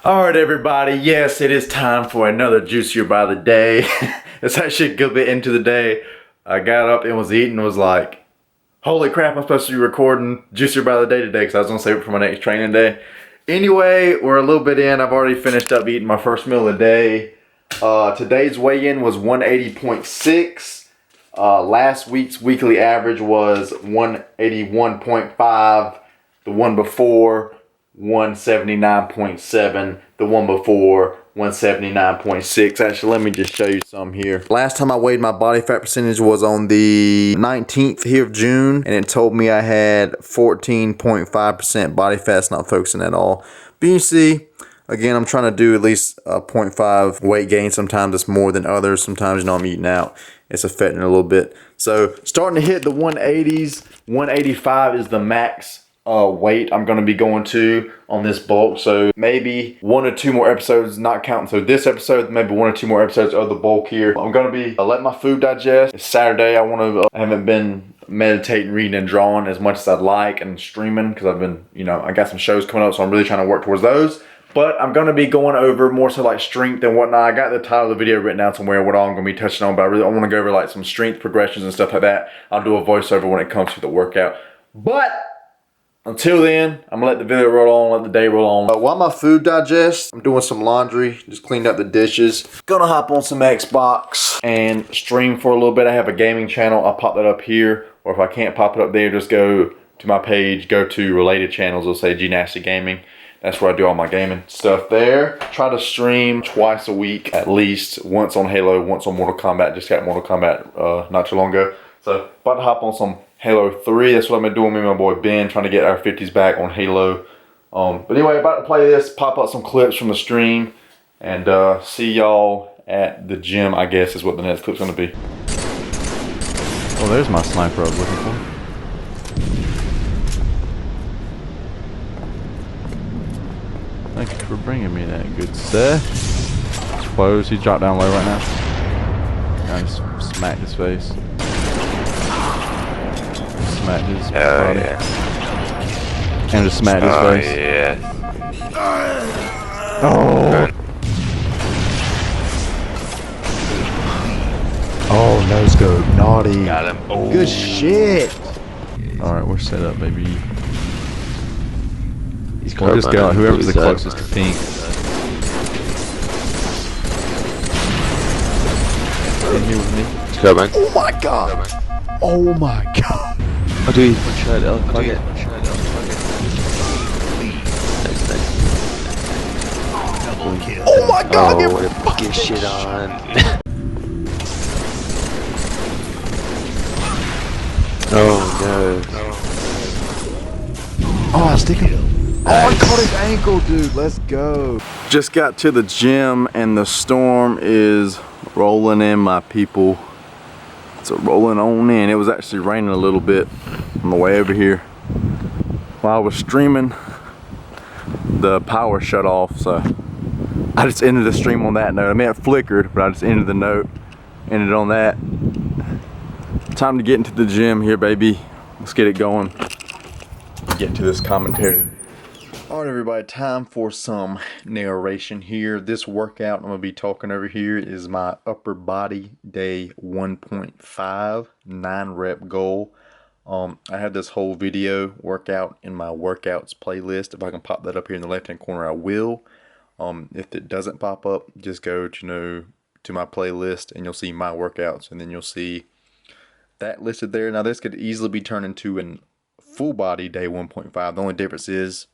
Alright everybody, yes, it is time for another Juicier by the day. It's actually a good bit into the day. I got up and was eating and was like, holy crap, I'm supposed to be recording Juicier by the day today because I was going to save it for my next training day. Anyway, we're a little bit in. I've already finished up eating my first meal of the day. Today's weigh-in was 180.6. Last week's weekly average was 181.5. The one before 179.7, the one before 179.6. Actually, let me just show you some here. Last time I weighed my body fat percentage was on the 19th here of June, and it told me I had 14.5% body fat. It's not focusing at all. But you see, again, I'm trying to do at least a 0.5 weight gain. Sometimes it's more than others. Sometimes, you know, I'm eating out. It's affecting it a little bit. So starting to hit the 180s. 185 is the max weight I'm going to be going to on this bulk. So maybe 1 or 2 more episodes, not counting so this episode, maybe 1 or 2 more episodes of the bulk here. I'm going to be letting my food digest. It's Saturday. I haven't been meditating, reading, and drawing as much as I'd like, and streaming because I've been, you know, I got some shows coming up, so I'm really trying to work towards those. But I'm going to be going over more so like strength and whatnot. I got the title of the video written down somewhere, what all I'm going to be touching on, but I want to go over like some strength progressions and stuff like that. I'll do a voiceover when it comes to the workout. But until then, I'm going to let the video roll on, let the day roll on. While my food digests, I'm doing some laundry, just cleaned up the dishes. Gonna hop on some Xbox and stream for a little bit. I have a gaming channel. I'll pop that up here, or if I can't pop it up there, just go to my page, go to related channels. It'll say Gymnastic Gaming. That's where I do all my gaming stuff there. Try to stream twice a week at least. Once on Halo, once on Mortal Kombat. Just got Mortal Kombat not too long ago. So, about to hop on some Halo 3. That's what I've been doing with my boy Ben, trying to get our 50s back on Halo. But anyway, about to play this, pop up some clips from the stream, and see y'all at the gym, I guess is what the next clip's going to be. Oh, there's my sniper I was looking for. Thank you for bringing me that, good sir. It's close. He's dropped down low right now. I just smacked his face. Smacked his body. Yeah. And just smacked his face. Yeah. Oh! Oh, no scope. Naughty. Got him. Oh. Good shit! Alright, we're set up, baby. We'll just go. Whoever's the closest to pink. In here with me. Let's go, man. Oh my god! Oh my god! Oh, dude. One shot, L. Fuck it. Nice. Oh my god! Oh, what a get shit on. Oh, no. Oh, I stick him. Oh, I caught his ankle, dude. Let's go. Just got to the gym and the storm is rolling in, my people. It's rolling on in. It was actually raining a little bit on the way over here. While I was streaming, the power shut off, so I just ended the stream on that note. I mean, it flickered, but I just ended the note. Ended on that. Time to get into the gym here, baby. Let's get it going. Get to this commentary. Alright everybody, time for some narration here. This workout I'm going to be talking over here is my upper body day 1.5 9 rep goal. I have this whole video workout in my workouts playlist. If I can pop that up here in the left hand corner, I will. If it doesn't pop up, just go to my playlist and you'll see my workouts, and then you'll see that listed there. Now this could easily be turned into an full body day 1.5. The only difference is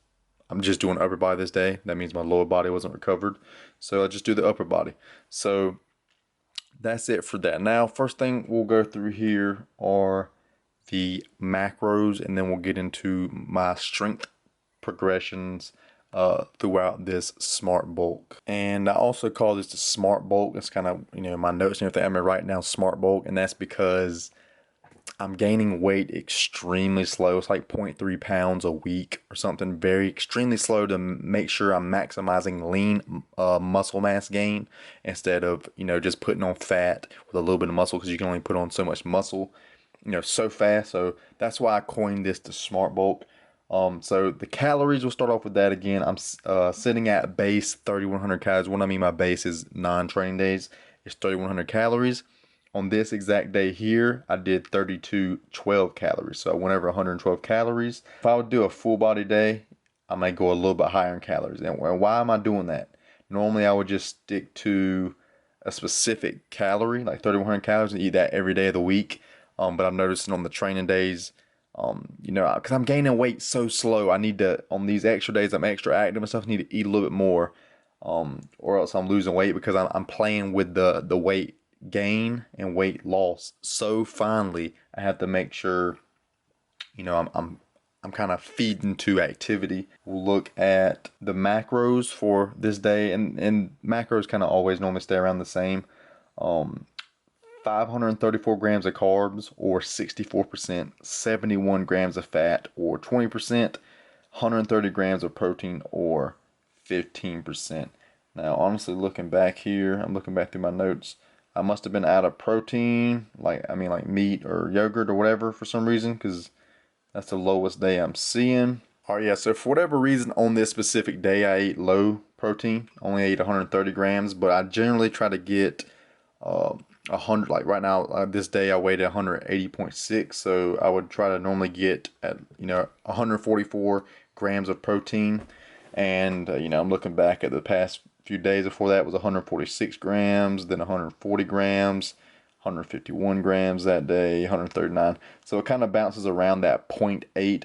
I'm just doing upper body this day. That means my lower body wasn't recovered. So I just do the upper body. So that's it for that. Now, first thing we'll go through here are the macros, and then we'll get into my strength progressions throughout this smart bulk. And I also call this the smart bulk. It's kind of, you know, my notes and everything. I'm right now smart bulk, and that's because I'm gaining weight extremely slow. It's like 0.3 pounds a week or something. Very extremely slow to make sure I'm maximizing lean muscle mass gain instead of, you know, just putting on fat with a little bit of muscle, because you can only put on so much muscle, you know, so fast. So that's why I coined this the smart bulk. So the calories, we'll start off with that again. I'm sitting at base 3,100 calories. What I mean by base is non-training days. It's 3,100 calories. On this exact day here, I did 3,212 calories. So I went over 112 calories. If I would do a full body day, I may go a little bit higher in calories. And why am I doing that? Normally I would just stick to a specific calorie, like 3,100 calories, and eat that every day of the week. But I'm noticing on the training days, you know, because I'm gaining weight so slow, I need to, on these extra days I'm extra active and stuff, I need to eat a little bit more, or else I'm losing weight because I'm playing with the weight gain and weight loss so finely. I have to make sure, you know, I'm kind of feeding to activity. We'll look at the macros for this day, and macros kind of always normally stay around the same. 534 grams of carbs or 64%, 71 grams of fat or 20%, 130 grams of protein or 15%. Now, honestly, looking back here, I'm looking back through my notes. I must have been out of protein, like meat or yogurt or whatever for some reason, because that's the lowest day I'm seeing. All right, yeah, so for whatever reason on this specific day, I ate low protein, only ate 130 grams, but I generally try to get 100, like right now, this day I weighed 180.6, so I would try to normally get at, you know, 144 grams of protein. And, you know, I'm looking back at the past few days before that was 146 grams, then 140 grams, 151 grams that day, 139. So it kind of bounces around that 0.8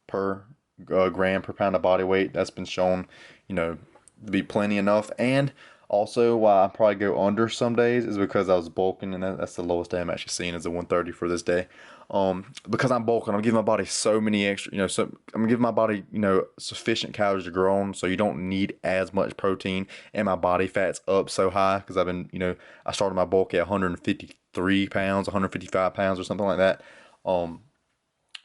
per gram per pound of body weight. That's been shown, you know, to be plenty enough. And also, why I probably go under some days is because I was bulking, and that's the lowest day I'm actually seeing is the 130 for this day. Because I'm bulking, I'm giving my body so many extra, you know, so I'm giving my body, you know, sufficient calories to grow on, so you don't need as much protein, and my body fat's up so high because I've been, you know, I started my bulk at 153 pounds, 155 pounds or something like that.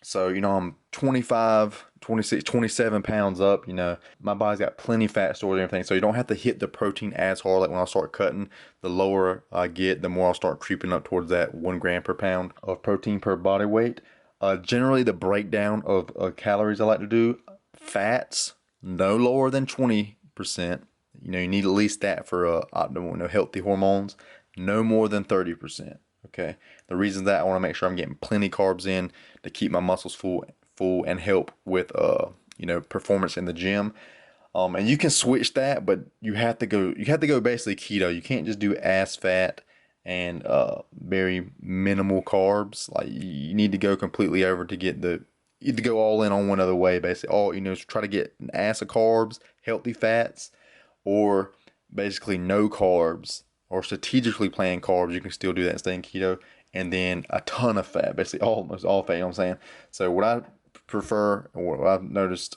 So, you know, I'm 25, 26, 27 pounds up. You know, my body's got plenty of fat stores and everything. So you don't have to hit the protein as hard. Like when I start cutting, the lower I get, the more I'll start creeping up towards that 1 gram per pound of protein per body weight. Generally, the breakdown of calories I like to do, fats, no lower than 20%. You know, you need at least that for optimal, you know, healthy hormones. No more than 30%. Okay, the reason that I want to make sure I'm getting plenty carbs in to keep my muscles full and help with you know, performance in the gym. And you can switch that, but you have to go basically keto. You can't just do ass fat and very minimal carbs. Like you need to go completely over to get you need to go all in on one other way. Basically, all, you know, try to get an ass of carbs, healthy fats, or basically no carbs, or strategically playing carbs. You can still do that and stay in keto, and then a ton of fat, basically almost all fat, you know what I'm saying? So what I prefer, or what I've noticed,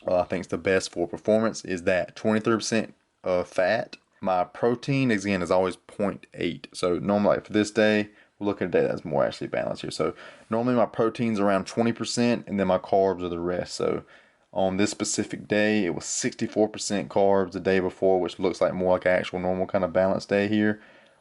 I think it's the best for performance, is that 23% of fat. My protein, again, is always 0.8. So normally, like for this day, we're looking at a day that's more actually balanced here. So normally my protein's around 20%, and then my carbs are the rest. So on this specific day, it was 64% carbs the day before, which looks like more like an actual normal kind of balanced day here,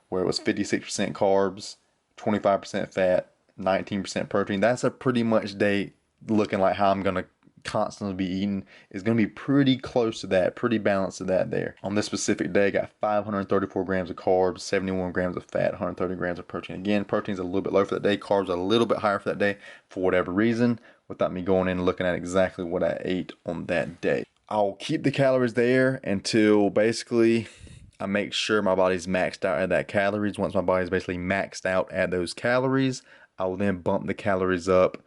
where it was 56% carbs, 25% fat, 19% protein. That's a pretty much day looking like how I'm going to constantly be eating. Is going to be pretty close to that, pretty balanced to that there. On this specific day, I got 534 grams of carbs, 71 grams of fat, 130 grams of protein. Again, protein's a little bit low for that day, carbs are a little bit higher for that day for whatever reason, without me going in and looking at exactly what I ate on that day. I'll keep the calories there until basically I make sure my body's maxed out at that calories. Once my body's basically maxed out at those calories, I will then bump the calories up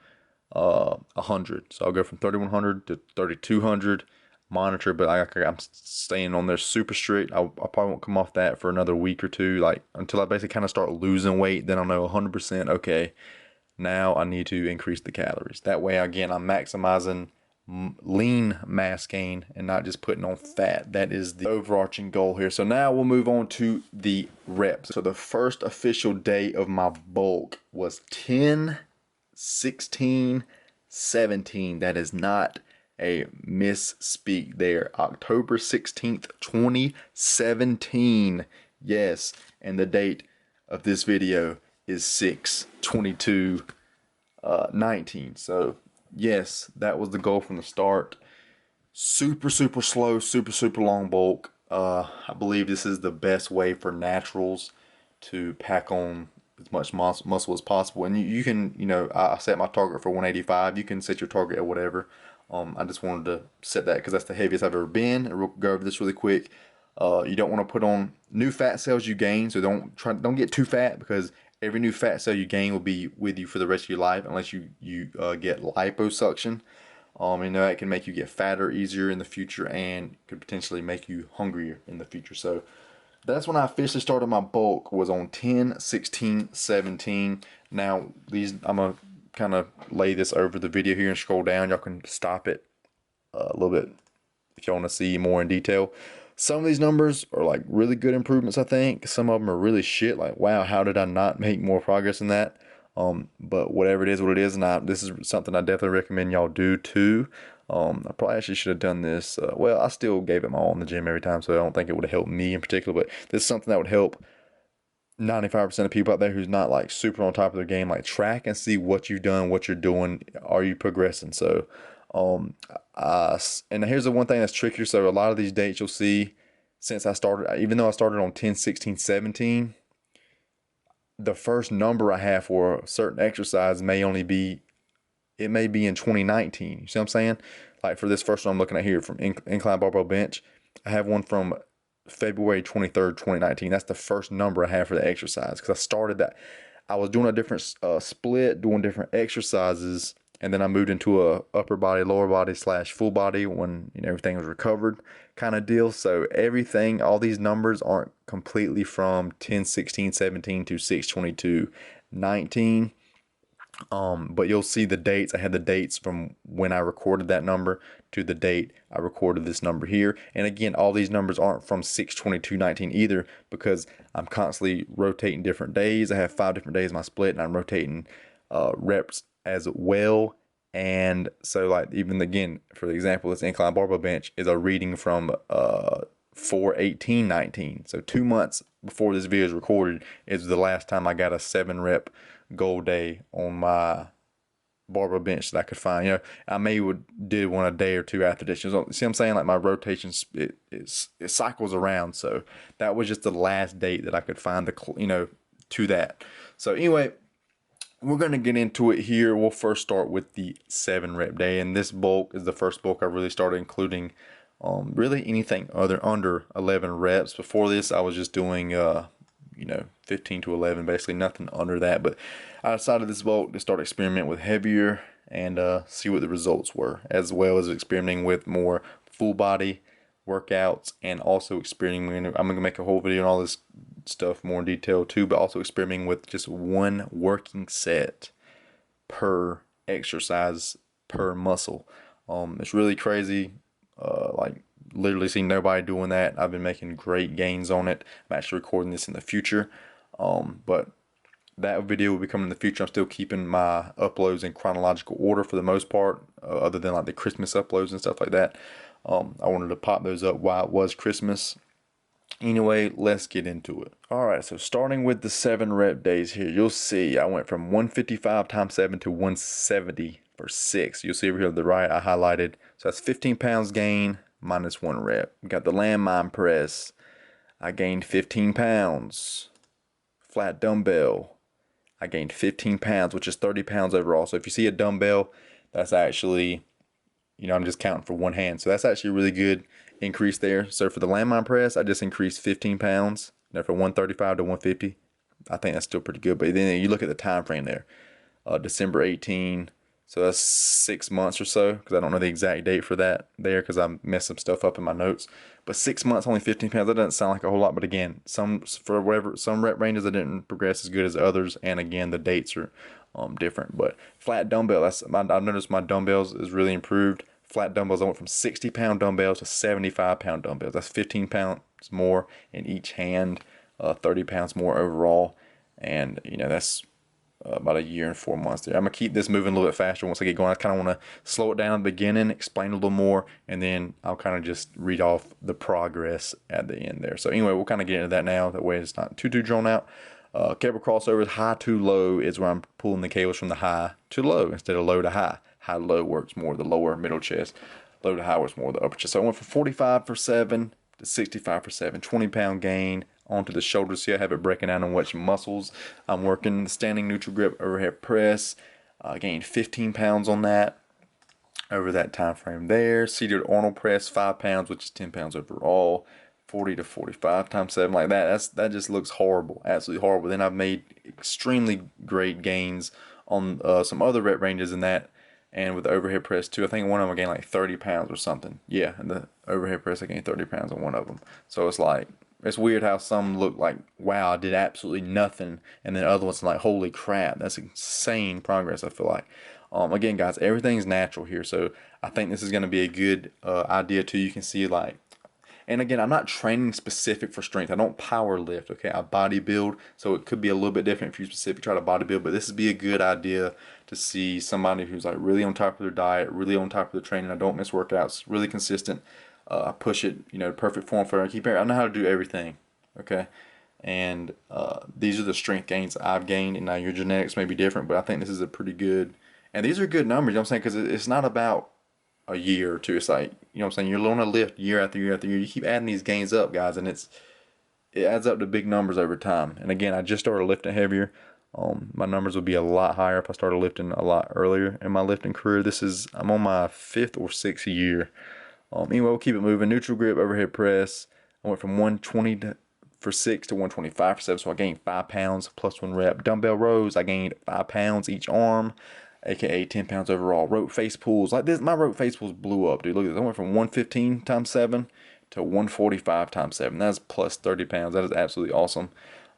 100. So I'll go from 3,100 to 3,200. Monitor, but I'm staying on there super strict. I probably won't come off that for another week or two, like until I basically kind of start losing weight. Then I'll know 100%. Okay, now I need to increase the calories. That way, again, I'm maximizing lean mass gain and not just putting on fat. That is the overarching goal here. So now we'll move on to the reps. So the first official day of my bulk was 10, 16, 17. That is not a misspeak there. October 16th, 2017. Yes, and the date of this video is 6/22/19. So yes, that was the goal from the start. Super, super slow, super, super long bulk. I believe this is the best way for naturals to pack on as much muscle as possible. And you can, you know, I set my target for 185. You can set your target at whatever. I just wanted to set that because that's the heaviest I've ever been. And we'll go over this really quick. You don't want to put on new fat cells you gain, so don't get too fat, because every new fat cell you gain will be with you for the rest of your life unless you get liposuction. You know, that can make you get fatter easier in the future and could potentially make you hungrier in the future. So that's when I officially started my bulk, was on 10, 16, 17. Now these, I'm gonna kind of lay this over the video here and scroll down. Y'all can stop it a little bit if y'all want to see more in detail. Some of these numbers are like really good improvements, I think. Some of them are really shit. Like, wow, how did I not make more progress in that? But whatever it is, what it is, and this is something I definitely recommend y'all do too. I probably actually should have done this. Well, I still gave it my all in the gym every time, so I don't think it would have helped me in particular. But this is something that would help 95% of people out there who's not like super on top of their game. Like, track and see what you've done, what you're doing. Are you progressing? So, and here's the one thing that's trickier. So a lot of these dates you'll see, since I started, even though I started on 10, 16, 17, the first number I have for a certain exercise may be in 2019. You see what I'm saying? Like for this first one I'm looking at here from incline barbell bench, I have one from February 23rd, 2019. That's the first number I have for the exercise, because I started that. I was doing a different split, doing different exercises, and then I moved into a upper body, lower body / full body when, you know, everything was recovered kind of deal. So everything, all these numbers aren't completely from 10, 16, 17 to 6, 22, 19. But you'll see the dates. I had the dates from when I recorded that number to the date I recorded this number here. And again, all these numbers aren't from 6/22/19 either, because I'm constantly rotating different days. I have 5 different days in my split, and I'm rotating reps as well. And so, like, even again, for the example, this incline barbell bench is a reading from 4/18/19. So 2 months before this video is recorded is the last time I got a 7 rep goal day on my barbell bench that I could find. You know, I did one a day or two after this. You see what I'm saying? Like, my rotations, it cycles around. So that was just the last date that I could find to that. So anyway, we're going to get into it here. We'll first start with the 7 rep day, and this bulk is the first bulk I really started including really anything under 11 reps. Before this, I was just doing 15 to 11, basically nothing under that. But I decided this bulk to start experimenting with heavier and see what the results were, as well as experimenting with more full body workouts, and also experimenting. I'm gonna make a whole video on all this stuff more in detail too, but also experimenting with just one working set per exercise per muscle. It's really crazy. Like, literally seen nobody doing that. I've been making great gains on it. I'm actually recording this in the future, but that video will be coming in the future. I'm still keeping my uploads in chronological order for the most part, other than like the Christmas uploads and stuff like that. I wanted to pop those up while it was Christmas. Anyway, let's get into it. Alright, so starting with the 7 rep days here, you'll see I went from 155 times 7 to 170 for 6. You'll see over here on the right, I highlighted. So that's 15 pounds gain minus 1 rep. We got the landmine press. I gained 15 pounds. Flat dumbbell. I gained 15 pounds, which is 30 pounds overall. So if you see a dumbbell, that's actually, I'm just counting for one hand. So that's actually a really good increase there. So for the landmine press, I just increased 15 pounds. Now from 135 to 150, I think that's still pretty good. But then you look at the time frame there, December 18. So that's 6 months or so, because I don't know the exact date for that there, because I messed some stuff up in my notes. But 6 months, only 15 pounds, that doesn't sound like a whole lot. But again, some rep ranges I didn't progress as good as others, and again, the dates are different. But flat dumbbell, I've noticed my dumbbells is really improved. Flat dumbbells, I went from 60-pound dumbbells to 75-pound dumbbells. That's 15 pounds more in each hand, 30 pounds more overall, and that's about a year and 4 months there. I'm going to keep this moving a little bit faster once I get going. I kind of want to slow it down at the beginning, explain a little more, and then I'll kind of just read off the progress at the end there. So anyway, we'll kind of get into that now. That way it's not too drawn out. Cable crossovers, high to low is where I'm pulling the cables from the high to low instead of low to high. high to low works more the lower middle chest, low to high works more the upper chest. So I went from 45 for 7 to 65 for 7, 20-pound gain onto the shoulders. See, I have it breaking down on which muscles I'm working. The standing neutral grip overhead press, gained 15 pounds on that over that time frame there. Seated Arnold press, 5 pounds, which is 10 pounds overall. 40 to 45 times 7, like that. That just looks horrible, absolutely horrible. Then I've made extremely great gains on some other rep ranges in that, and with the overhead press too. I think one of them I gained like 30 pounds or something. Yeah, and the overhead press I gained 30 pounds on one of them. So it's like, it's weird how some look like, wow, I did absolutely nothing, and then other ones like, holy crap, that's insane progress, I feel like. Again, guys, everything's natural here, so I think this is going to be a good idea too. You can see, like, and again, I'm not training specific for strength. I don't power lift, okay? I bodybuild, so it could be a little bit different if you specifically try to bodybuild, but this would be a good idea to see somebody who's like really on top of their diet, really on top of their training. I don't miss workouts, really consistent. I push it, you know, perfect form for it. I know how to do everything, okay? And these are the strength gains I've gained, and now your genetics may be different, but I think this is a pretty good, and these are good numbers, you know what I'm saying? Because it's not about a year or two. It's like, you know what I'm saying, you're on a lift year after year after year. You keep adding these gains up, guys, and it adds up to big numbers over time. And again, I just started lifting heavier. My numbers would be a lot higher if I started lifting a lot earlier in my lifting career. I'm on my 5th or 6th year. Anyway, we'll keep it moving. Neutral grip overhead press, I went from 120 for 6 to 125 for 7, so I gained 5 pounds plus 1 rep. Dumbbell rows, I gained 5 pounds each arm, aka 10 pounds overall. Rope face pulls, like this, my rope face pulls blew up, dude. Look at this. I went from 115 times 7 to 145 times 7. That's plus 30 pounds. That is absolutely awesome.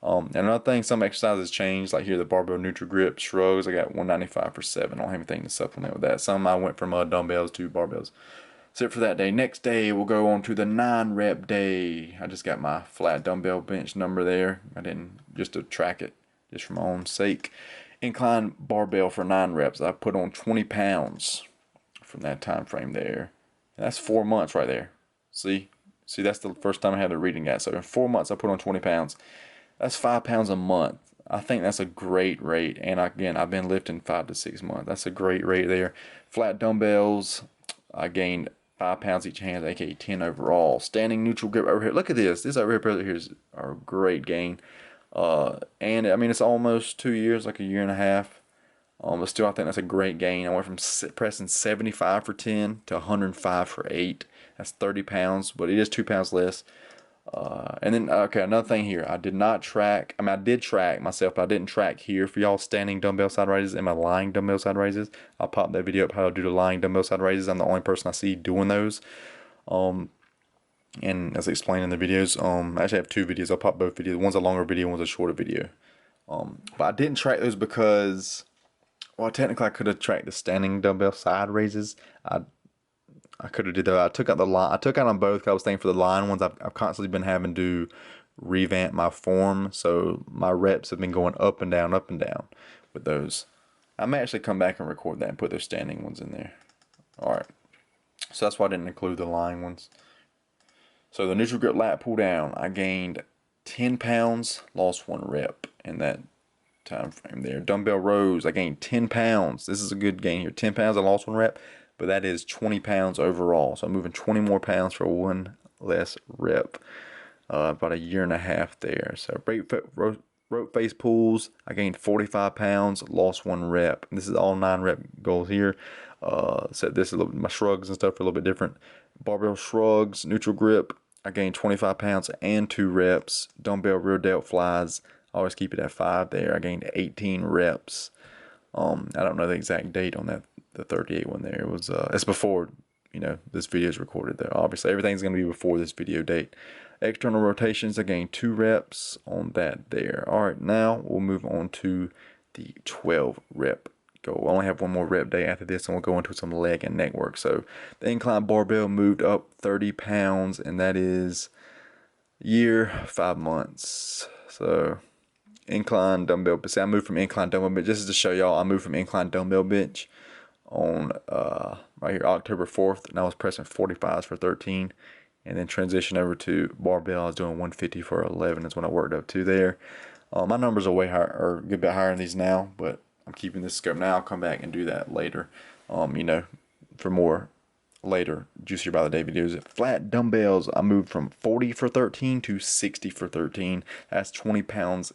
And another thing, some exercises changed, like here, the barbell neutral grip shrugs, I got 195 for 7. I don't have anything to supplement with that. Some I went from dumbbells to barbells. That's it for that day. Next day, we'll go on to the 9-rep day. I just got my flat dumbbell bench number there. I didn't, just to track it, just for my own sake. Incline barbell for 9 reps. I put on 20 pounds from that time frame there. And that's 4 months right there. See, that's the first time I had the reading at. So in 4 months, I put on 20 pounds. That's 5 pounds a month. I think that's a great rate. And again, I've been lifting 5 to 6 months. That's a great rate there. Flat dumbbells, I gained 5 pounds each hand, aka 10 overall. Standing neutral grip overhead. Look at this. This overhead press here is a great gain. And I mean, it's almost 2 years, like a year and a half. But still, I think that's a great gain. I went from pressing 75 for 10 to 105 for 8. That's 30 pounds, but it is 2 pounds less. And then, okay, another thing here. I did not track. I mean, I did track myself, but I didn't track here for y'all standing dumbbell side raises and my lying dumbbell side raises. I'll pop that video up how to do the lying dumbbell side raises. I'm the only person I see doing those. And as I explained in the videos, I actually have 2 videos. I'll pop both videos. One's a longer video, one's a shorter video. But I didn't track those because, well, technically I could have tracked the standing dumbbell side raises. I could have did that. I took out the line. I took out on both because I was thinking for the line ones, I've constantly been having to revamp my form. So my reps have been going up and down with those. I may actually come back and record that and put those standing ones in there. Alright. So that's why I didn't include the lying ones. So the neutral grip lat pull down, I gained 10 pounds, lost 1 rep in that time frame there. Dumbbell rows, I gained 10 pounds. This is a good gain here. 10 pounds, I lost 1 rep. But that is 20 pounds overall. So I'm moving 20 more pounds for 1 less rep. About a year and a half there. So rope face pulls, I gained 45 pounds, lost 1 rep. This is all 9 rep goals here. So this is a little, my shrugs and stuff are a little bit different. Barbell shrugs, neutral grip, I gained 25 pounds and 2 reps. Dumbbell rear delt flies, I always keep it at 5 there. I gained 18 reps. I don't know the exact date on that. The 38 one there, it was it's before, you know, this video is recorded there. Obviously everything's going to be before this video date. External rotations, I gained 2 reps on that there. Alright, now we'll move on to the 12 rep goal. I only have 1 more rep day after this, and we'll go into some leg and neck work. So the incline barbell moved up 30 pounds, and that is year 5 months. So incline dumbbell, but see, I moved from incline dumbbell bench. This is to show y'all I moved from incline dumbbell bench on right here October 4th, and I was pressing 45s for 13, and then transition over to barbell. I was doing 150 for 11 is when I worked up to there. My numbers are way higher, or a good bit higher than these now, but I'm keeping this scope now. I'll come back and do that later. you know, for more later Juicier by the Day videos. Flat dumbbells, I moved from 40 for 13 to 60 for 13. That's 20 pounds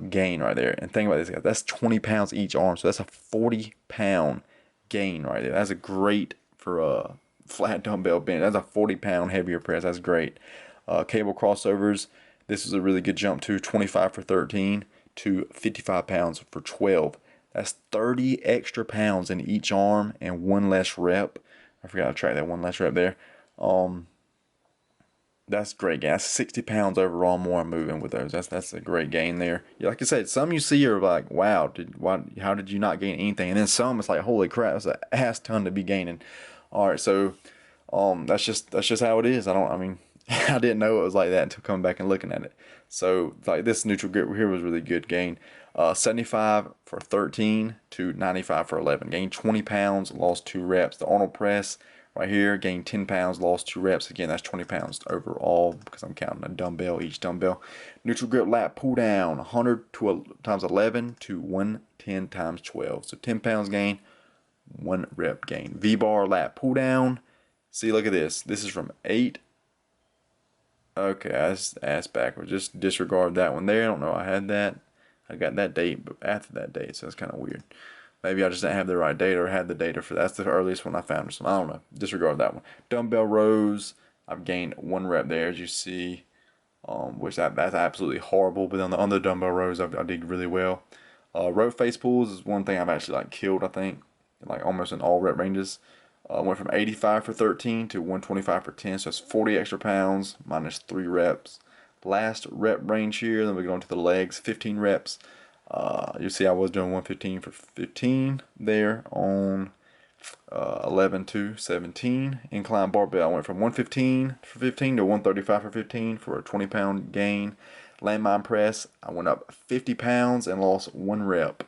gain right there. And think about this, guys, that's 20 pounds each arm, so that's a 40-pound gain right there. That's a great for a flat dumbbell bench. That's a 40-pound heavier press. That's great. Cable crossovers, this is a really good jump too. 25 for 13 to 55 pounds for 12. That's 30 extra pounds in each arm and one less rep. I forgot to track that one less rep there. That's great gain. That's 60 pounds overall more moving with those. That's a great gain there. Yeah, like I said, some you see are like, wow, how did you not gain anything? And then some it's like, holy crap, that's an ass ton to be gaining. All right, so that's just how it is. I mean, I didn't know it was like that until coming back and looking at it. So like this neutral grip here was really good gain. 75 for 13 to 95 for 11. Gained 20 pounds, lost 2 reps. The Arnold press right here, gained 10 pounds, lost 2 reps. Again, that's 20 pounds overall because I'm counting a dumbbell, each dumbbell. Neutral grip lat pull down, 100 times 11 to 110 times 12. So 10 pounds gain, 1 rep gain. V-bar lat pull down. See, look at this. This is from 8. Okay, that's backwards. Just disregard that one there. I don't know. I had that. I got that date, but after that date, so that's kind of weird. Maybe I just didn't have the right data or had the data for that. That's the earliest one I found. So I don't know. Disregard that one. Dumbbell rows. I've gained 1 rep there, as you see, which that's absolutely horrible. But on the dumbbell rows, I did really well. Row face pulls is one thing I've actually like killed. I think like almost in all rep ranges. Went from 85 for 13 to 125 for 10. So that's 40 extra pounds minus 3 reps. Last rep range here, then we go into the legs, 15 reps. You see I was doing 115 for 15 there on 11 to 17. Incline barbell, I went from 115 for 15 to 135 for 15 for a 20-pound gain. Landmine press, I went up 50 pounds and lost 1 rep.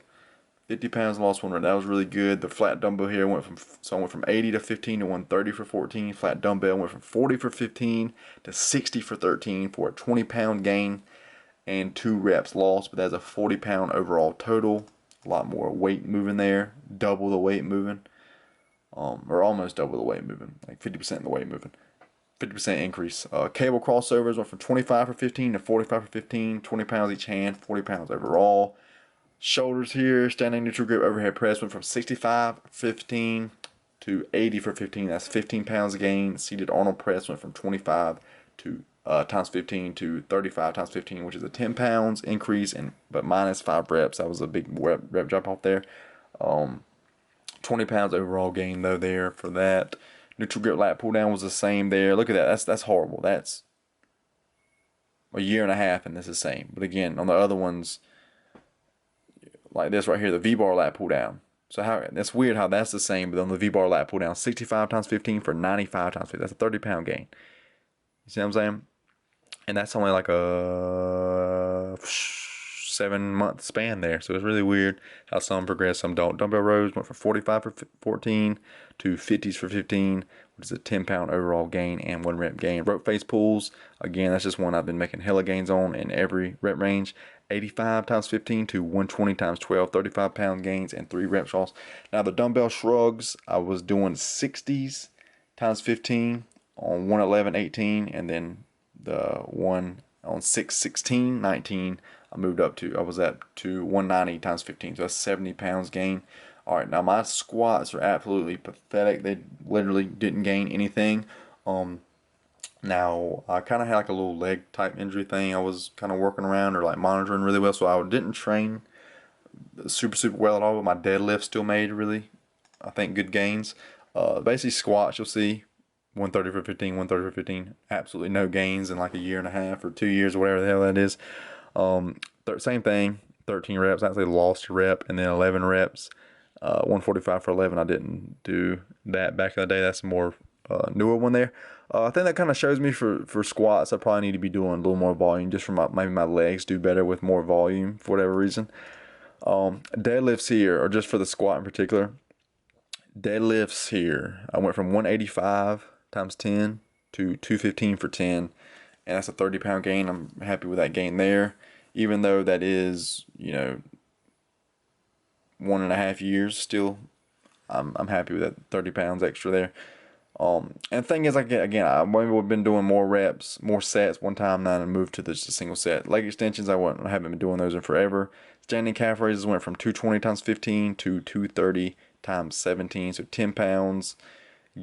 50 pounds, lost 1 rep. That was really good. The flat dumbbell here went from 80 to 15 to 130 for 14. Flat dumbbell went from 40 for 15 to 60 for 13 for a 20-pound gain and 2 reps lost. But that's a 40-pound overall total. A lot more weight moving there. Double the weight moving. Or almost double the weight moving. Like 50% of the weight moving. 50% increase. Cable crossovers went from 25 for 15 to 45 for 15. 20 pounds each hand. 40 pounds overall. Shoulders here, standing neutral grip overhead press went from 65 for 15 to 80 for 15. That's 15 pounds gain. Seated Arnold press went from 25 to times 15 to 35 times 15, which is a 10 pounds increase, but minus 5 reps. That was a big rep drop off there. 20 pounds overall gain though there for that. Neutral grip lat pull down was the same there. Look at that. That's horrible. That's a year and a half and this is the same. But again, on the other ones, like this right here, the V-bar lat pull down. So that's weird how that's the same, but on the V-bar lat pull down, 65 times 15 for 95 times 15. That's a 30-pound gain. You see what I'm saying? And that's only like a 7-month span there. So it's really weird how some progress, some don't. Dumbbell rows went from 45 for 14 to 50s for 15, which is a 10-pound overall gain and 1 rep gain. Rope face pulls, again, that's just one I've been making hella gains on in every rep range. 85 times 15 to 120 times 12, 35-pound gains and 3 reps lost. Now the dumbbell shrugs, I was doing 60s times 15 on 111, 18, and then the one on 6, 16, 19. I was at 190 times 15, so that's 70 pounds gain. All right, now my squats are absolutely pathetic. They literally didn't gain anything. Now I kind of had like a little leg type injury thing I was kind of working around or like monitoring really well, so I didn't train super well at all, but my deadlift still made really, I think, good gains. Basically squats, you'll see 130 for 15, 130 for 15, absolutely no gains in like a year and a half or 2 years or whatever the hell that is. Same thing, 13 reps, actually lost a rep, and then 11 reps, 145 for 11. I didn't do that back in the day. That's a more newer one there. I think that kind of shows me for squats, I probably need to be doing a little more volume just for maybe my legs do better with more volume for whatever reason. Deadlifts here, or just for the squat in particular. Deadlifts here, I went from 185 times 10 to 215 for 10, and that's a 30-pound gain. I'm happy with that gain there, even though that is, 1.5 years still I'm happy with that 30 pounds extra there. And the thing is, like, again, I maybe would have been doing more reps, more sets one time now and moved to just a single set. Leg extensions, I haven't been doing those in forever. Standing calf raises went from 220 times 15 to 230 times 17, so 10 pounds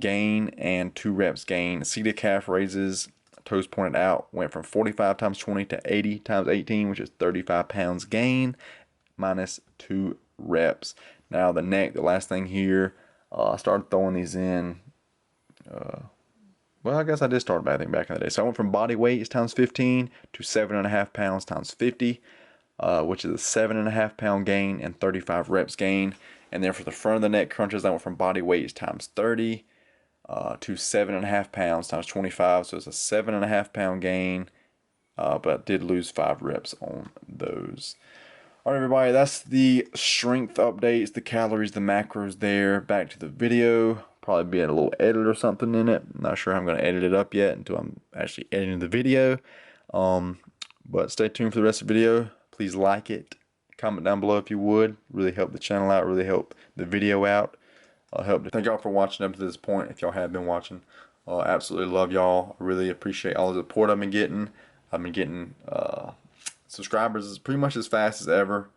gain and 2 reps gain. Seated calf raises, toes pointed out, went from 45 times 20 to 80 times 18, which is 35 pounds gain minus 2 reps. Now the neck, the last thing here, I started throwing these in. Well, I guess I did start back in the day. So I went from body weights times 15 to 7.5 pounds times 50, which is a 7.5 pound gain and 35 reps gain. And then for the front of the neck crunches, I went from body weights times 30 to 7.5 pounds times 25. So it's a 7.5 pound gain, but I did lose 5 reps on those. All right, everybody, that's the strength updates, the calories, the macros there. Back to the video. Probably be a little edit or something in it. I'm not sure how I'm going to edit it up yet until I'm actually editing the video. But stay tuned for the rest of the video. Please like it. Comment down below if you would. Really help the channel out. Really help the video out. Thank y'all for watching up to this point. If y'all have been watching, absolutely love y'all. I really appreciate all the support I've been getting. I've been getting subscribers is pretty much as fast as ever,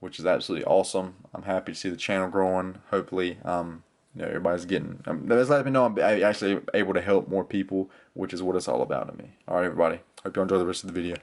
which is absolutely awesome. I'm happy to see the channel growing. Hopefully, everybody's getting. That's letting me know I'm actually able to help more people, which is what it's all about to me. All right, everybody. Hope you enjoy the rest of the video.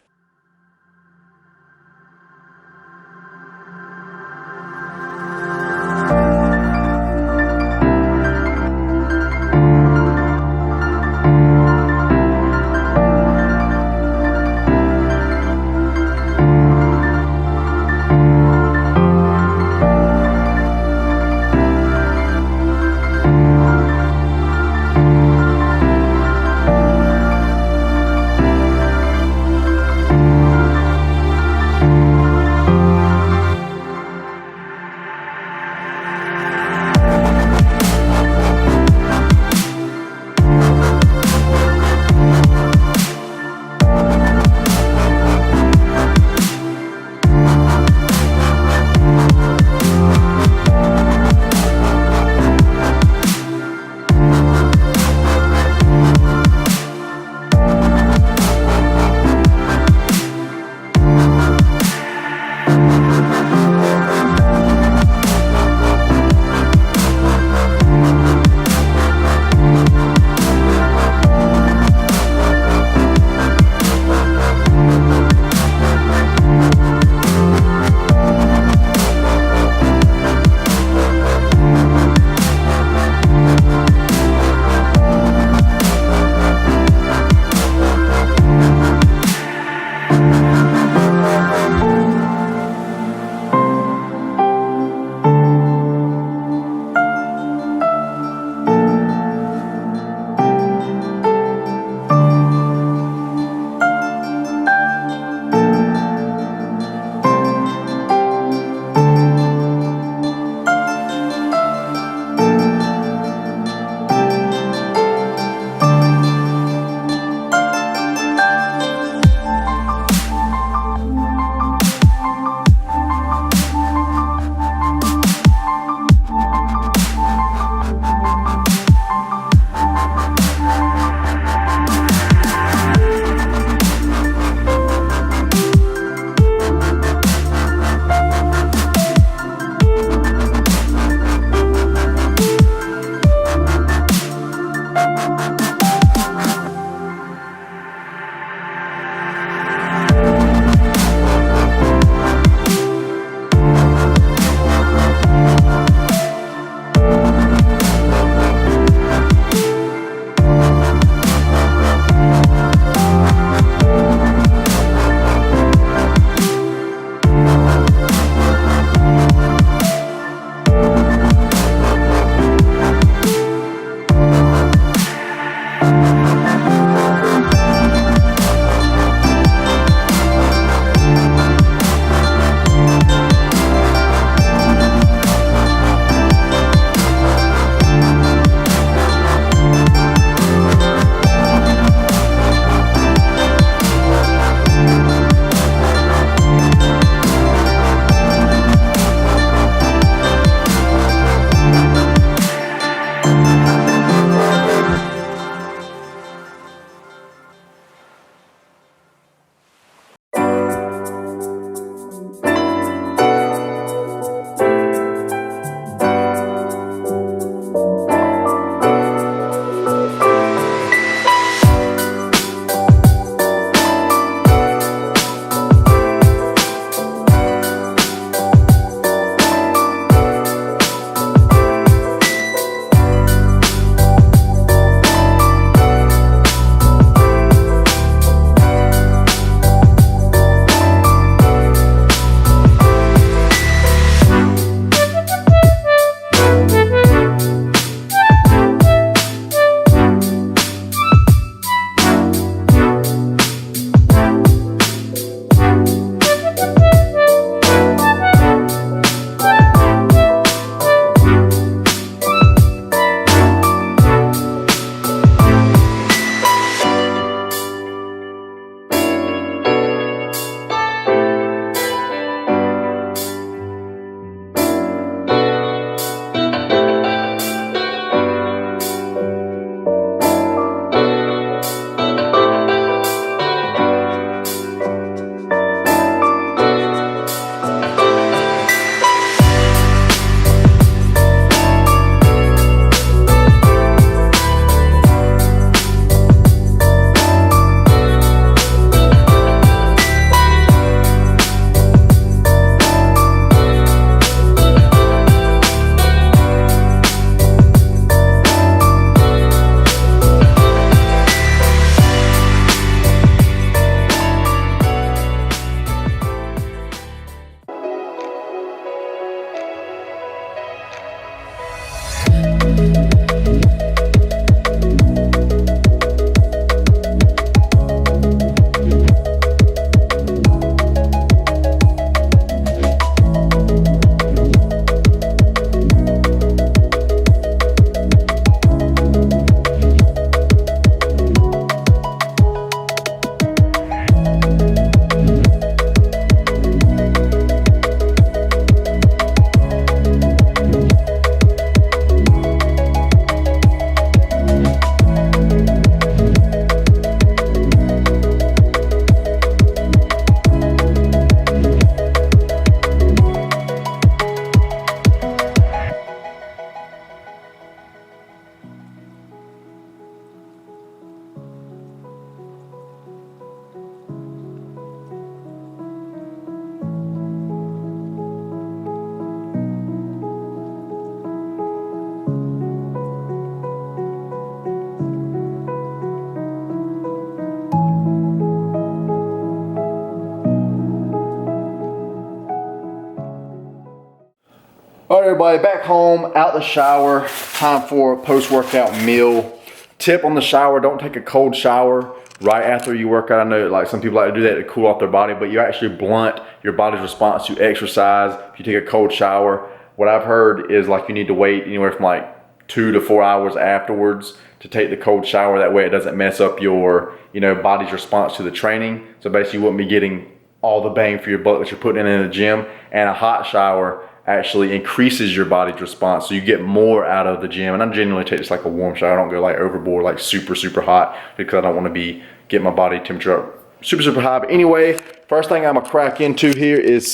everybody, back home, out the shower, time for a post-workout meal. Tip on the shower, don't take a cold shower right after you work out. I know like some people like to do that to cool off their body, but you actually blunt your body's response to exercise if you take a cold shower. What I've heard is like you need to wait anywhere from like 2 to 4 hours afterwards to take the cold shower. That way it doesn't mess up your, body's response to the training. So basically you wouldn't be getting all the bang for your buck that you're putting in the gym. And a hot shower actually increases your body's response, so you get more out of the gym. And I generally take just like a warm shower. I don't go like overboard, like super hot, because I don't want to be getting my body temperature up super high. But anyway, first thing I'm gonna crack into here is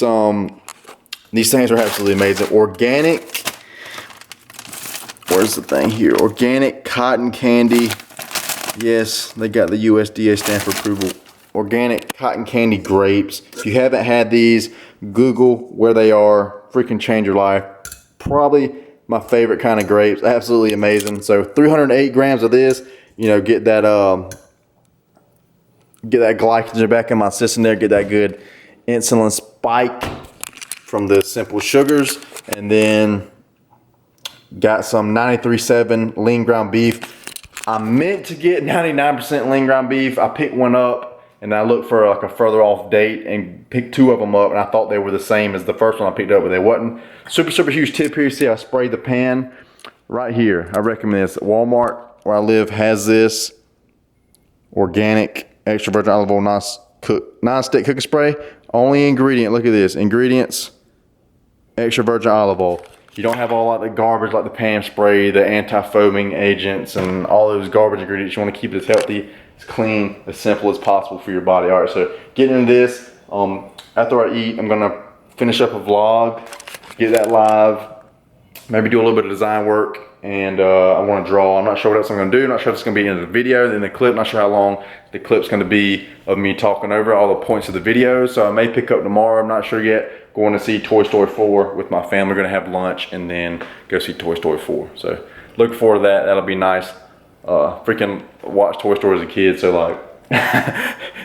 these things are absolutely amazing. Organic, where's the thing here? Organic cotton candy. Yes, they got the USDA stamp of approval. Organic cotton candy grapes. If you haven't had these, Google where they are. Freaking change your life. Probably my favorite kind of grapes. Absolutely amazing. So 308 grams of this. Get that glycogen back in my system there. Get that good insulin spike from the simple sugars. And then got some 93.7 lean ground beef. I meant to get 99% lean ground beef. I picked one up and I looked for like a further off date and picked 2 of them up, and I thought they were the same as the first one I picked up, but they wasn't. Super huge tip here. You see I sprayed the pan right here. I recommend this. Walmart where I live has this organic extra virgin olive oil non-stick cooking spray. Only ingredient, look at this, ingredients, extra virgin olive oil. You don't have all like the garbage like the pan spray, the anti-foaming agents, and all those garbage ingredients. You want to keep it as healthy, as clean, as simple as possible for your body. All right, so getting into this, after I eat, I'm gonna finish up a vlog, get that live, maybe do a little bit of design work, and I want to draw. I'm not sure what else I'm gonna do. I'm not sure if it's gonna be in the video, in the clip. Not sure how long the clip's gonna be of me talking over all the points of the video. So I may pick up tomorrow. I'm not sure yet. Going to see Toy Story 4 with my family. We're gonna have lunch and then go see Toy Story 4. So look forward to that. That'll be nice. Freaking watched Toy Story as a kid, so like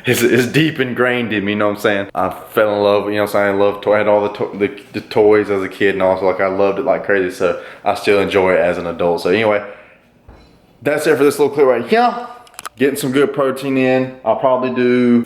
it's deep ingrained in me, you know what I'm saying? I fell in love, I had all the toys as a kid, and also like I loved it like crazy, so I still enjoy it as an adult. So anyway, that's it for this little clip right here. Getting some good protein in. I'll probably do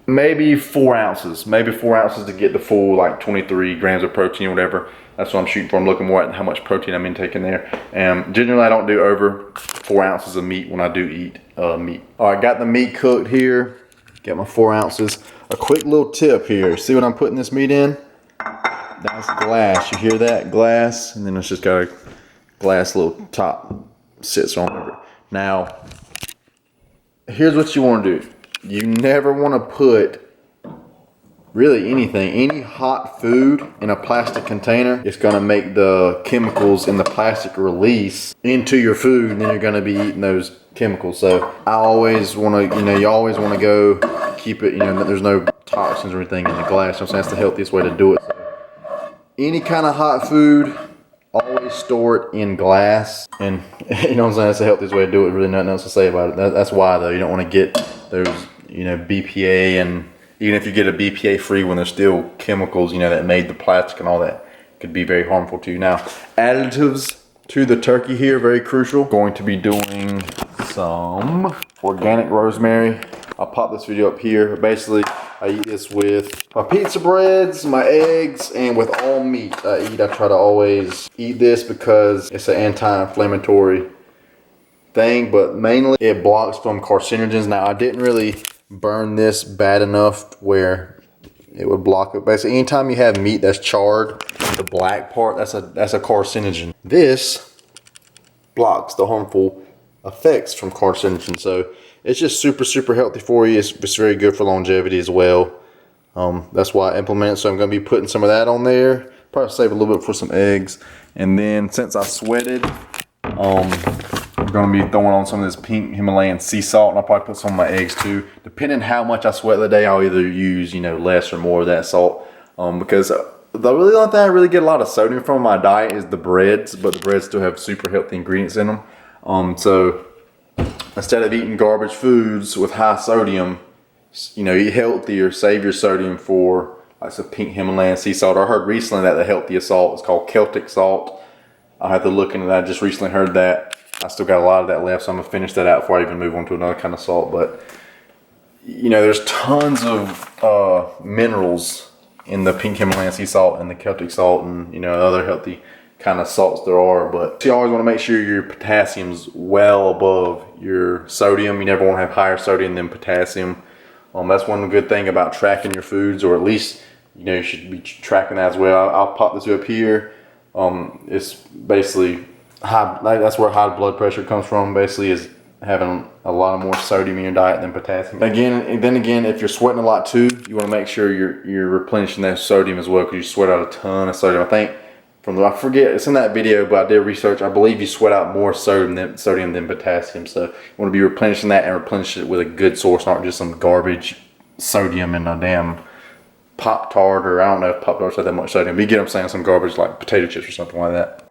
maybe 4 ounces to get the full like 23 grams of protein or whatever. That's what I'm shooting for. I'm looking more at how much protein I'm intaking there. And generally I don't do over 4 ounces of meat when I do eat meat. All right, got the meat cooked here. Got my 4 ounces. A quick little tip here. See what I'm putting this meat in? That's glass. You hear that? Glass. And then it's just got a glass little top sits on it. Now, here's what you want to do. You never want to put really anything, any hot food in a plastic container. It's gonna make the chemicals in the plastic release into your food, and then you're gonna be eating those chemicals. So I always wanna, you always wanna go keep it, there's no toxins or anything in the glass. So that's the healthiest way to do it. So any kind of hot food, always store it in glass. And you know what I'm saying, that's the healthiest way to do it. Really nothing else to say about it. That's why though, you don't wanna get those, BPA, and even if you get a BPA free one, there's still chemicals, that made the plastic and all that could be very harmful to you. Now, additives to the turkey here, very crucial. Going to be doing some organic rosemary. I'll pop this video up here. But basically, I eat this with my pizza breads, my eggs, and with all meat I try to always eat this because it's an anti-inflammatory thing, but mainly it blocks from carcinogens. Now, I didn't really burn this bad enough where it would block it. Basically, anytime you have meat that's charred, the black part, that's a carcinogen. This blocks the harmful effects from carcinogens. So it's just super healthy for you. It's very good for longevity as well. That's why I implement it. So I'm going to be putting some of that on there. Probably save a little bit for some eggs. And then since I sweated, I'm going to be throwing on some of this pink Himalayan sea salt, and I'll probably put some of my eggs too. Depending how much I sweat the day, I'll either use, less or more of that salt. Because the only thing I really get a lot of sodium from my diet is the breads, but the breads still have super healthy ingredients in them. So instead of eating garbage foods with high sodium, eat healthier, save your sodium for like some pink Himalayan sea salt. I heard recently that the healthiest salt is called Celtic salt. I'll have to look into that. I just recently heard that. I still got a lot of that left, so I'm gonna finish that out before I even move on to another kind of salt. But you know, there's tons of minerals in the pink Himalayan sea salt and the Celtic salt, and you know, other healthy kind of salts there are. But you always want to make sure your potassium's well above your sodium. You never want to have higher sodium than potassium. That's one good thing about tracking your foods, or at least you know you should be tracking that as well. I'll pop this up here. It's basically high. That's where high blood pressure comes from. Basically, is having a lot more sodium in your diet than potassium. Then again, if you're sweating a lot too, you want to make sure you're replenishing that sodium as well, because you sweat out a ton of sodium. I think I forget, it's in that video, but I did research. I believe you sweat out more sodium than potassium. So you want to be replenishing that, and replenish it with a good source, not just some garbage sodium and a damn Pop-Tart, or I don't know if Pop-Tarts have that much sodium, but you get what I'm saying, some garbage like potato chips or something like that.